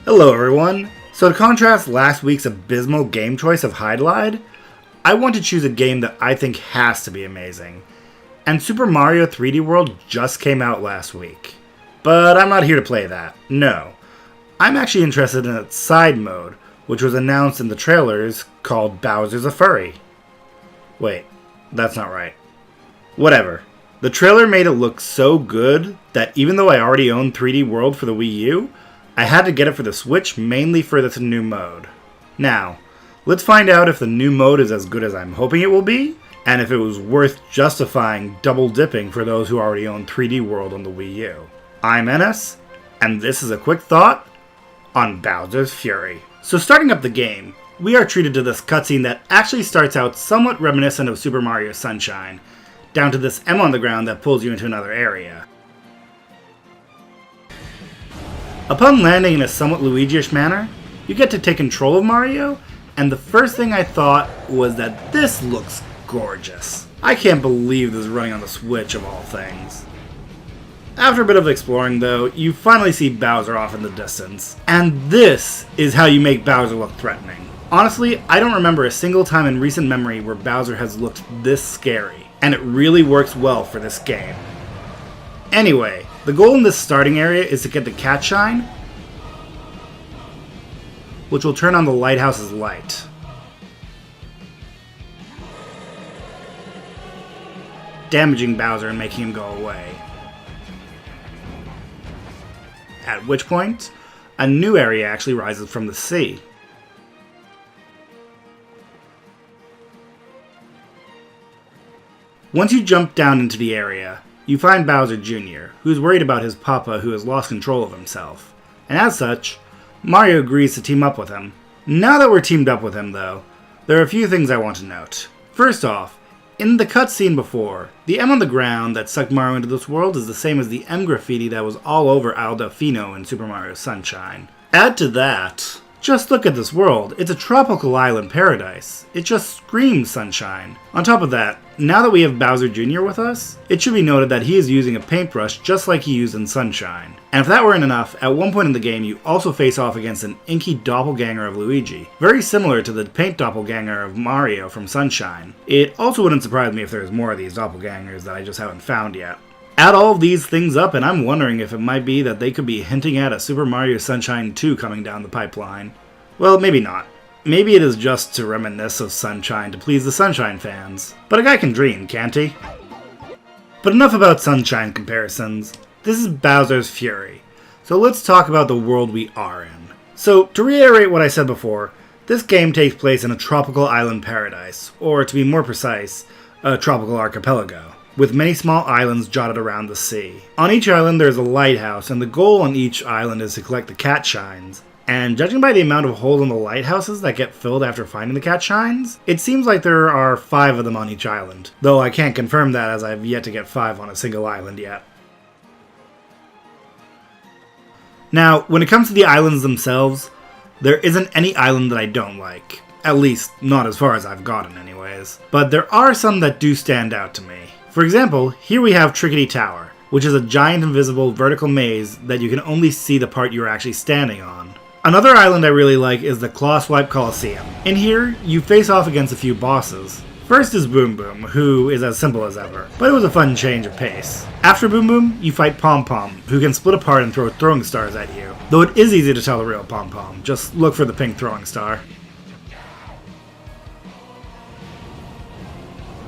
Hello everyone! So to contrast last week's abysmal game choice of Hide, I want to choose a game that I think has to be amazing. And Super Mario 3D World just came out last week. But I'm not here to play that, no. I'm actually interested in its side mode, which was announced in the trailers called Bowser's a Furry. Wait, that's not right. Whatever. The trailer made it look so good that even though I already own 3D World for the Wii U, I had to get it for the Switch mainly for this new mode. Now, let's find out if the new mode is as good as I'm hoping it will be, and if it was worth justifying double dipping for those who already own 3D World on the Wii U. I'm Ennis, and this is a quick thought on Bowser's Fury. So starting up the game, we are treated to this cutscene that actually starts out somewhat reminiscent of Super Mario Sunshine, down to this M on the ground that pulls you into another area. Upon landing in a somewhat Luigi-ish manner, you get to take control of Mario, and the first thing I thought was that this looks gorgeous. I can't believe this is running on the Switch of all things. After a bit of exploring though, you finally see Bowser off in the distance, and this is how you make Bowser look threatening. Honestly, I don't remember a single time in recent memory where Bowser has looked this scary, and it really works well for this game. Anyway, the goal in this starting area is to get the cat shine, which will turn on the lighthouse's light. Damaging Bowser and making him go away. At which point, a new area actually rises from the sea. Once you jump down into the area, you find Bowser Jr., who's worried about his papa who has lost control of himself. And as such, Mario agrees to team up with him. Now that we're teamed up with him though, there are a few things I want to note. First off, in the cutscene before, the M on the ground that sucked Mario into this world is the same as the M graffiti that was all over Al Delfino in Super Mario Sunshine. Add to that, just look at this world, it's a tropical island paradise. It just screams sunshine. On top of that, now that we have Bowser Jr. with us, it should be noted that he is using a paintbrush just like he used in Sunshine. And if that weren't enough, at one point in the game you also face off against an inky doppelganger of Luigi, very similar to the paint doppelganger of Mario from Sunshine. It also wouldn't surprise me if there's more of these doppelgangers that I just haven't found yet. Add all of these things up and I'm wondering if it might be that they could be hinting at a Super Mario Sunshine 2 coming down the pipeline. Well, maybe not. Maybe it is just to reminisce of Sunshine to please the Sunshine fans. But a guy can dream, can't he? But enough about Sunshine comparisons. This is Bowser's Fury. So let's talk about the world we are in. So, to reiterate what I said before, this game takes place in a tropical island paradise, or to be more precise, a tropical archipelago, with many small islands jotted around the sea. On each island there is a lighthouse, and the goal on each island is to collect the cat shines. And judging by the amount of holes in the lighthouses that get filled after finding the cat shines, it seems like there are 5 of them on each island. Though I can't confirm that as I've yet to get 5 on a single island yet. Now, when it comes to the islands themselves, there isn't any island that I don't like. At least, not as far as I've gotten anyways. But there are some that do stand out to me. For example, here we have Trickety Tower, which is a giant invisible vertical maze that you can only see the part you're actually standing on. Another island I really like is the Claw Swipe Coliseum. In here, you face off against a few bosses. First is Boom Boom, who is as simple as ever, but it was a fun change of pace. After Boom Boom, you fight Pom Pom, who can split apart and throw throwing stars at you. Though it is easy to tell the real Pom Pom, just look for the pink throwing star.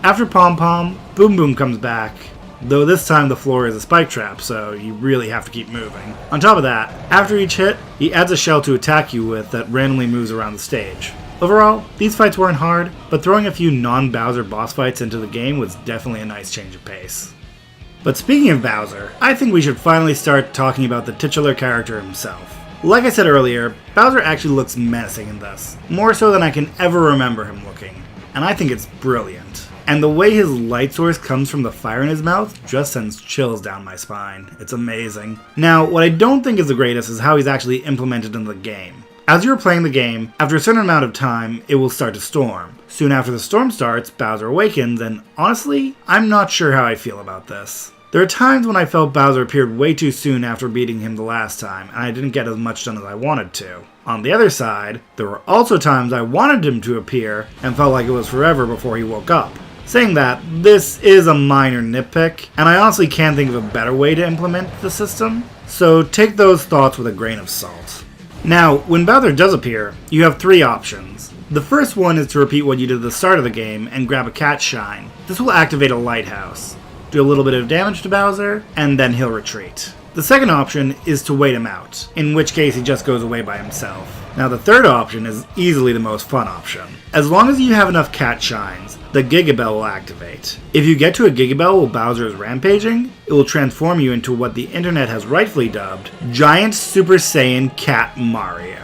After Pom Pom, Boom Boom comes back, though this time the floor is a spike trap, so you really have to keep moving. On top of that, after each hit, he adds a shell to attack you with that randomly moves around the stage. Overall, these fights weren't hard, but throwing a few non-Bowser boss fights into the game was definitely a nice change of pace. But speaking of Bowser, I think we should finally start talking about the titular character himself. Like I said earlier, Bowser actually looks menacing in this, more so than I can ever remember him looking, and I think it's brilliant. And the way his light source comes from the fire in his mouth just sends chills down my spine. It's amazing. Now, what I don't think is the greatest is how he's actually implemented in the game. As you're playing the game, after a certain amount of time, it will start to storm. Soon after the storm starts, Bowser awakens, and honestly, I'm not sure how I feel about this. There are times when I felt Bowser appeared way too soon after beating him the last time, and I didn't get as much done as I wanted to. On the other side, there were also times I wanted him to appear and felt like it was forever before he woke up. Saying that, this is a minor nitpick, and I honestly can't think of a better way to implement the system, so take those thoughts with a grain of salt. Now, when Bowser does appear, you have 3 options. The first one is to repeat what you did at the start of the game and grab a cat shine. This will activate a lighthouse, do a little bit of damage to Bowser, and then he'll retreat. The second option is to wait him out, in which case he just goes away by himself. Now the third option is easily the most fun option. As long as you have enough cat shines, the Giga Bell will activate. If you get to a Giga Bell while Bowser is rampaging, it will transform you into what the internet has rightfully dubbed Giant Super Saiyan Cat Mario.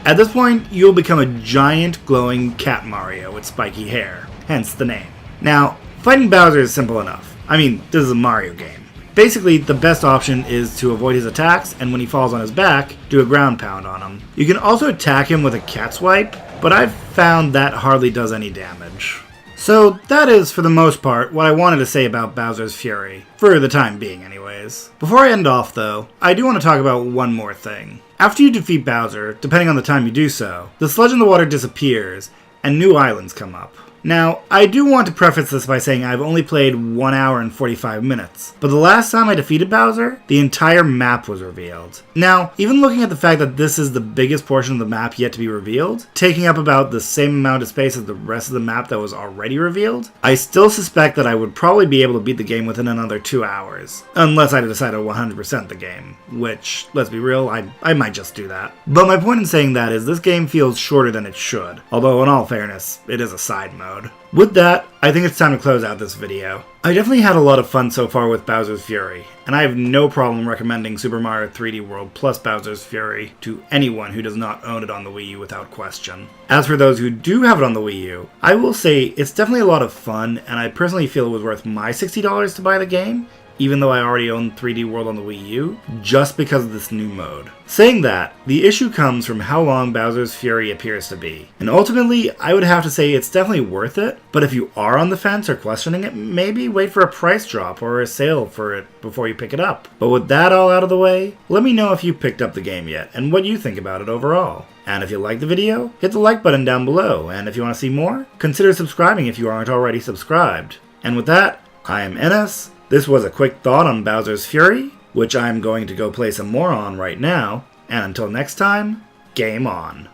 At this point, you'll become a giant glowing cat Mario with spiky hair, hence the name. Now, fighting Bowser is simple enough. I mean, this is a Mario game. Basically, the best option is to avoid his attacks, and when he falls on his back, do a ground pound on him. You can also attack him with a cat swipe, but I've found that hardly does any damage. So that is, for the most part, what I wanted to say about Bowser's Fury, for the time being anyways. Before I end off though, I do want to talk about one more thing. After you defeat Bowser, depending on the time you do so, the sludge in the water disappears, and new islands come up. Now, I do want to preface this by saying I've only played 1 hour and 45 minutes, but the last time I defeated Bowser, the entire map was revealed. Now, even looking at the fact that this is the biggest portion of the map yet to be revealed, taking up about the same amount of space as the rest of the map that was already revealed, I still suspect that I would probably be able to beat the game within another 2 hours, unless I decide to 100% the game, which, let's be real, I might just do that. But my point in saying that is this game feels shorter than it should, although in all fairness, it is a side mode. With that, I think it's time to close out this video. I definitely had a lot of fun so far with Bowser's Fury, and I have no problem recommending Super Mario 3D World plus Bowser's Fury to anyone who does not own it on the Wii U without question. As for those who do have it on the Wii U, I will say it's definitely a lot of fun, and I personally feel it was worth my $60 to buy the game, even though I already own 3D World on the Wii U, just because of this new mode. Saying that, the issue comes from how long Bowser's Fury appears to be. And ultimately, I would have to say it's definitely worth it, but if you are on the fence or questioning it, maybe wait for a price drop or a sale for it before you pick it up. But with that all out of the way, let me know if you picked up the game yet, and what you think about it overall. And if you liked the video, hit the like button down below, and if you want to see more, consider subscribing if you aren't already subscribed. And with that, I am Enes. This was a quick thought on Bowser's Fury, which I'm going to go play some more on right now, and until next time, game on.